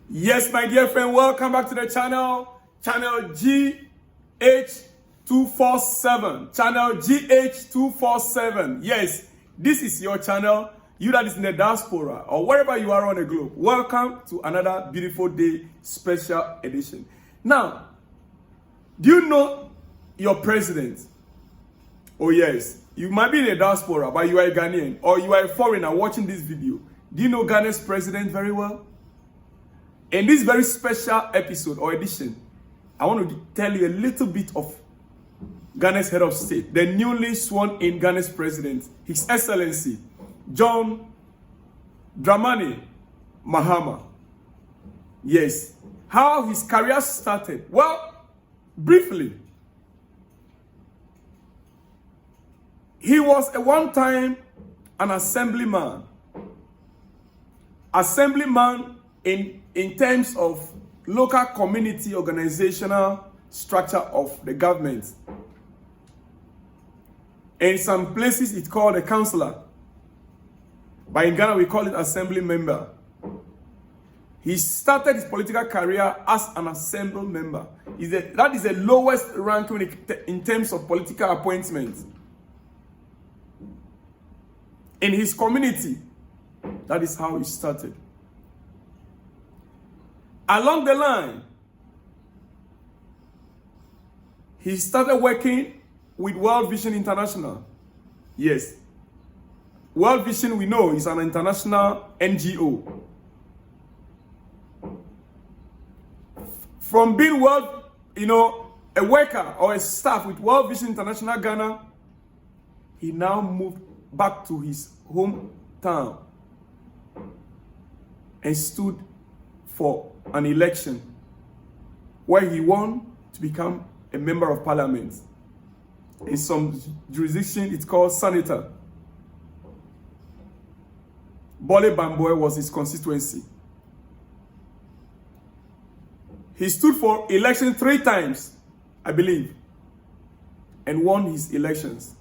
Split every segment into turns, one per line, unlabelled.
Yes, my dear friend, welcome back to the channel GH247. Channel GH247. Yes, this is your channel. You that is in the diaspora or wherever you are on the globe. Welcome to another beautiful day special edition. Now, do you know your president? Oh yes, you might be in the diaspora, but you are a Ghanaian or you are a foreigner watching this video. Do you know Ghana's president very well? In this very special episode or edition, I want to tell you a little bit of Ghana's head of state, the newly sworn in Ghana's president, His Excellency John Dramani Mahama. Yes, how his career started. Well, briefly, he was at one time an assemblyman in terms of local community organizational structure of the government. In some places it's called a councillor, but in Ghana we call it assembly member. He started his political career as an assembly member. That is the lowest rank in terms of political appointments. In his community, that is how he started. Along the line, he started working with World Vision International. Yes. World Vision, we know, is an international NGO. From being a worker or a staff with World Vision International Ghana, he now moved back to his hometown and stood for an election where he won to become a member of parliament. In some jurisdiction, it's called senator. Bole Bamboe was his constituency. He stood for election 3 times, I believe, and won his elections.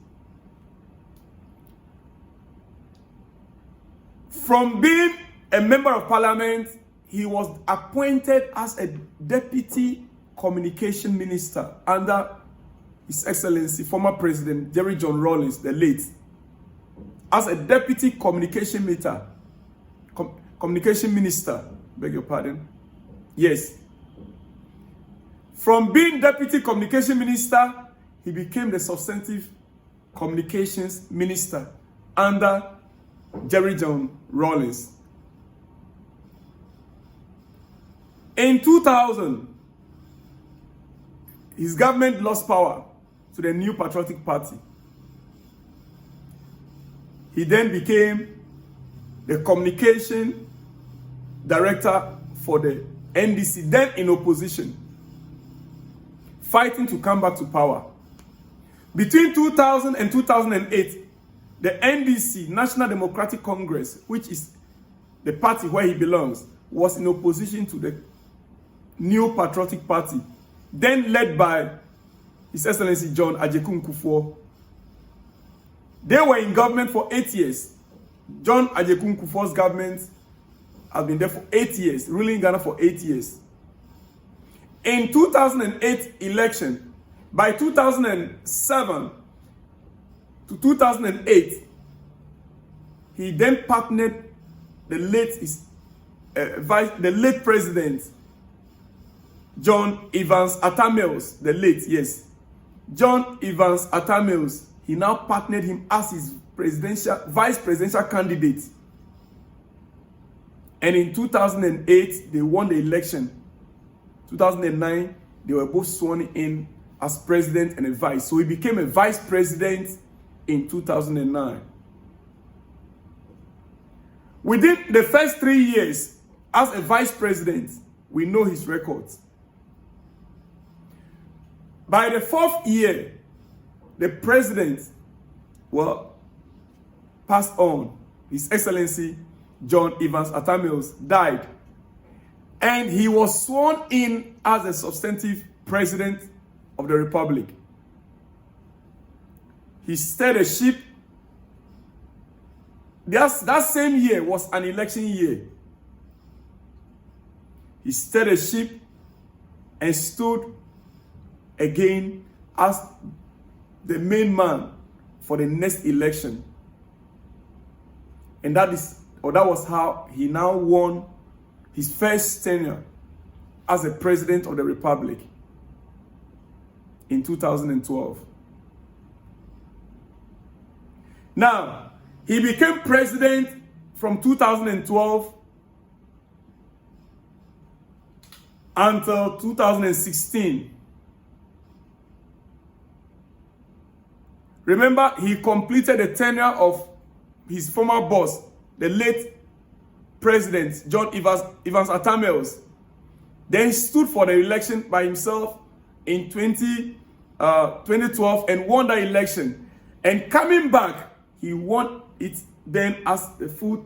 From being a member of parliament, he was appointed as a deputy communication minister under His Excellency, former President Jerry John Rawlings, the late, as a deputy communication minister, beg your pardon. Yes. From being deputy communication minister, he became the substantive communications minister under Jerry John Rawlings. In 2000, his government lost power to the New Patriotic Party. He then became the communication director for the NDC, then in opposition, fighting to come back to power. Between 2000 and 2008, the NDC, National Democratic Congress, which is the party where he belongs, was in opposition to the New Patriotic Party, then led by His Excellency John Ajekun Kufuor. They were in government for 8 years. John Ajekun Kufuor's government has been there for 8 years, ruling Ghana for 8 years. In 2008 election, by 2007 to 2008, he then partnered the late president, John Evans Atta Mills, the late, yes. John Evans Atta Mills, he now partnered him as his vice presidential candidate. And in 2008, they won the election. 2009, they were both sworn in as president and a vice. So he became a vice president in 2009. Within the first 3 years as a vice president, we know his records. By the 4th year, the president, passed on. His Excellency John Evans Atta Mills died. And he was sworn in as a substantive president of the Republic. He steered a ship. That same year was an election year. he stirred a ship and stood again as the main man for the next election. And that was how he now won his first tenure as a president of the Republic in 2012. Now, he became president from 2012 until 2016. Remember, he completed the tenure of his former boss, the late President John Evans Atta Mills. Then he stood for the election by himself in 2012 and won that election. And coming back, he won it then as the full,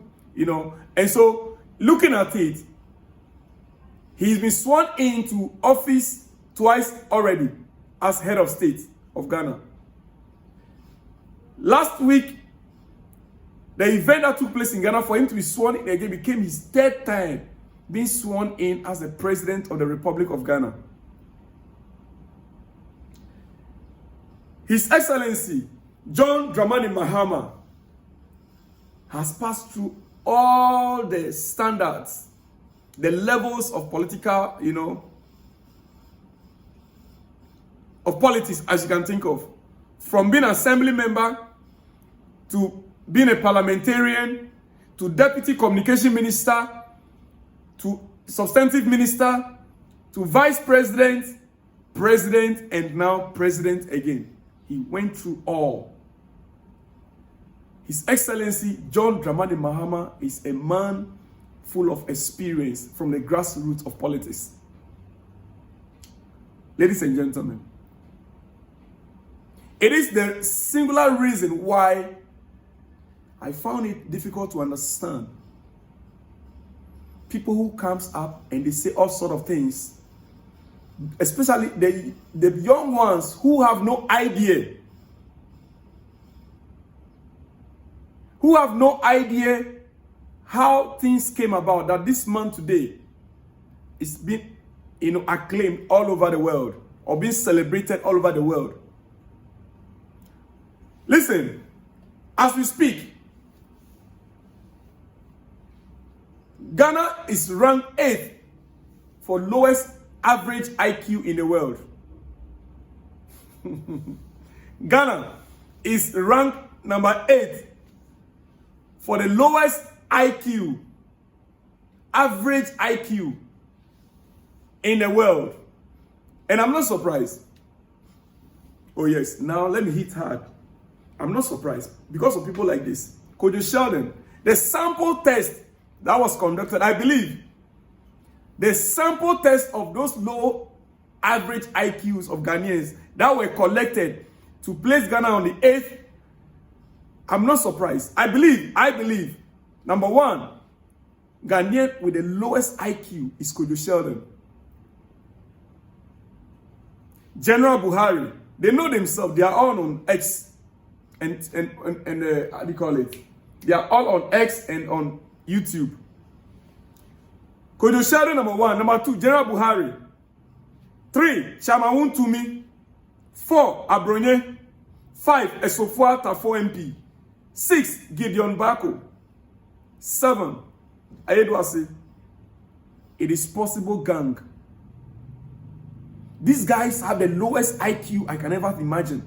And so, looking at it, he's been sworn into office twice already as head of state of Ghana. Last week, the event that took place in Ghana for him to be sworn in again became his third time being sworn in as the president of the Republic of Ghana. His Excellency, John Dramani Mahama, has passed through all the standards, the levels of political, of politics, as you can think of. From being an assembly member, to being a parliamentarian, to deputy communication minister, to substantive minister, to vice president, president, and now president again. He went through all. His Excellency John Dramani Mahama is a man full of experience from the grassroots of politics. Ladies and gentlemen, it is the singular reason why I found it difficult to understand people who comes up and they say all sort of things, especially the young ones who have no idea, how things came about, that this man today is being acclaimed all over the world or being celebrated all over the world. Listen, as we speak, Ghana is ranked 8th for lowest average IQ in the world. Ghana is ranked number 8 for the lowest IQ, average IQ in the world. And I'm not surprised. Oh yes, now let me hit hard. I'm not surprised because of people like this. Kojo Sheldon, the sample test that was conducted, I believe, the sample test of those low average IQs of Ghanaians that were collected to place Ghana on the 8th, I'm not surprised. I believe, number one, Ghanaian with the lowest IQ is Kojo Sheldon. General Buhari, they know themselves, they are all on X and how do you call it? They are all on X and on YouTube. Kojo Sheldon, number one. Number two, General Buhari. 3, Chamawun Tumi. 4, Abronye. 5, Esofua Tafo MP. 6, Gideon Bako. 7, Ayedwase. It is possible gang. These guys have the lowest IQ I can ever imagine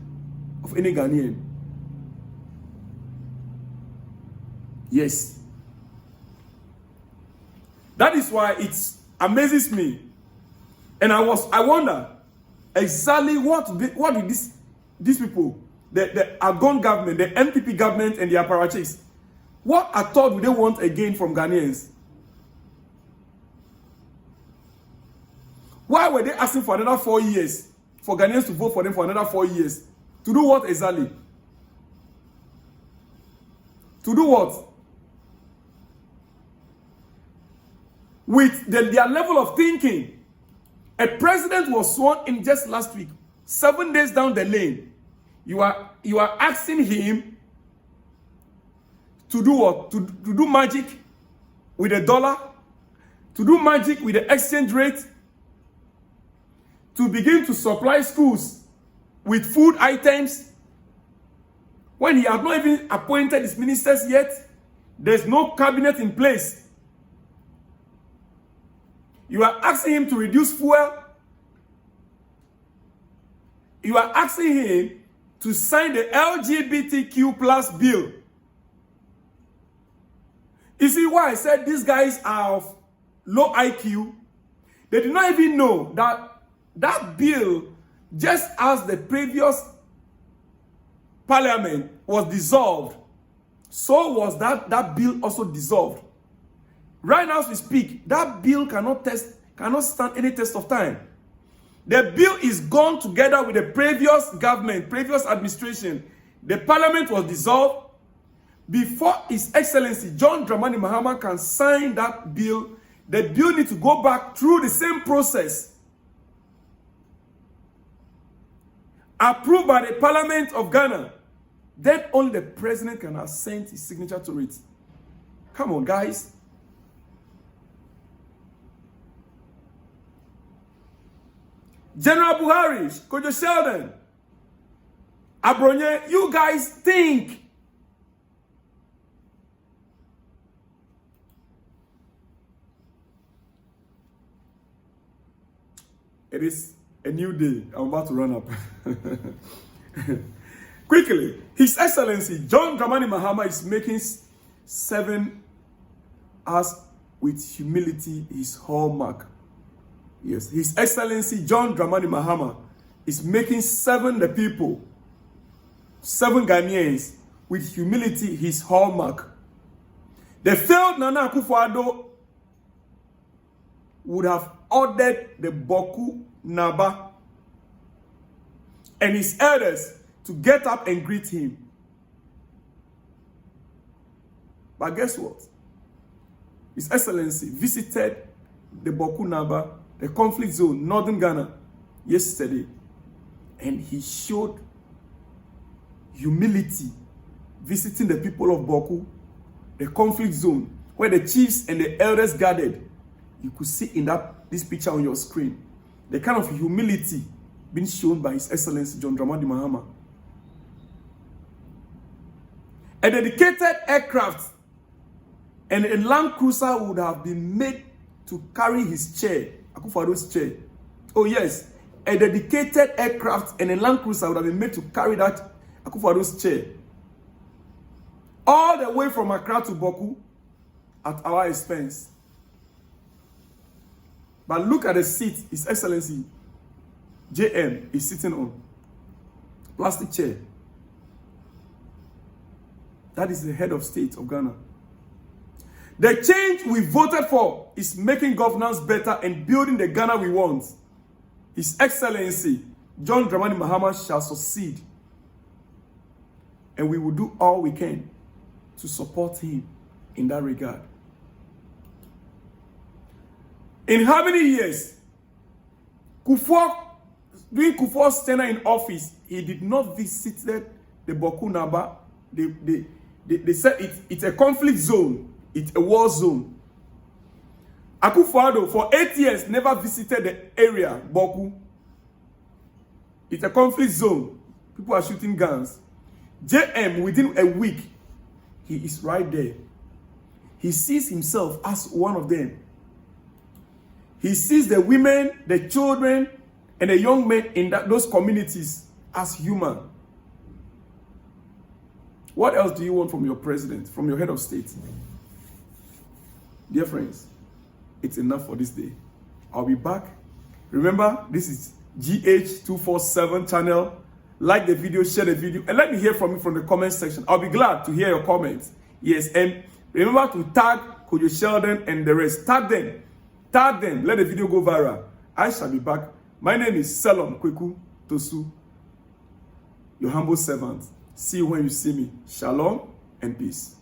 of any Ghanaian. Yes. That is why it amazes me. And I wonder exactly what did these people, the Agon government, the MPP government and the apparatchiks, what at all do they want again from Ghanaians? Why were they asking for another 4 years? For Ghanaians to vote for them for another 4 years? To do what exactly? To do what? With their level of thinking. A president was sworn in just last week. 7 days down the lane. You are asking him to do what? To do magic with a dollar? to do magic with the exchange rate, to begin to supply schools with food items, when he had not even appointed his ministers yet. There's no cabinet in place. You are asking him to reduce fuel. You are asking him to sign the LGBTQ plus bill. You see why I said these guys are of low IQ? They did not even know that that bill, just as the previous parliament was dissolved, so was that bill also dissolved. Right now as we speak, that bill cannot stand any test of time. The bill is gone together with the previous government, previous administration. The parliament was dissolved. Before His Excellency John Dramani Mahama can sign that bill, the bill needs to go back through the same process. Approved by the Parliament of Ghana. Then only the president can assent his signature to it. Come on, guys. General Buhari, Kojo Sheldon, Abronye, you guys think it is a new day. I'm about to run up. Quickly, His Excellency John Dramani Mahama is making 7 as with humility his hallmark. Yes, His Excellency John Dramani Mahama is making 7 Ghanaians with humility his hallmark. The failed Nana Akufo-Addo would have ordered the Boku Naba and his elders to get up and greet him. But guess what? His Excellency visited the Boku Naba, the conflict zone, northern Ghana, yesterday. And he showed humility, visiting the people of Boku, the conflict zone, where the chiefs and the elders gathered. You could see in this picture on your screen, the kind of humility being shown by His Excellency John Dramani Mahama. A dedicated aircraft and a Land Cruiser would have been made to carry his chair, Akufo-Addo's chair. Oh yes, a dedicated aircraft and a Land Cruiser would have been made to carry that Akufo-Addo's chair. All the way from Accra to Boku at our expense. But look at the seat His Excellency JM is sitting on. Plastic chair. That is the head of state of Ghana. The change we voted for is making governance better and building the Ghana we want. His Excellency John Dramani Mahama shall succeed. And we will do all we can to support him in that regard. In how many years? During Kufuor's tenure in office, he did not visit the Boku Naba. They said it's a conflict zone. It's a war zone. Akufo-Addo, for 8 years, never visited the area, Boku. It's a conflict zone. People are shooting guns. JM, within a week, he is right there. He sees himself as one of them. He sees the women, the children, and the young men in those communities as human. What else do you want from your president, from your head of state? Dear friends, it's enough for this day. I'll be back. Remember, this is GH247 channel. Like the video, share the video, and let me hear from you from the comment section. I'll be glad to hear your comments. Yes, and remember to tag Kojo Sheldon and the rest. Tag them. Tag them. Let the video go viral. I shall be back. My name is Selom Kweku Tosu, your humble servant. See you when you see me. Shalom and peace.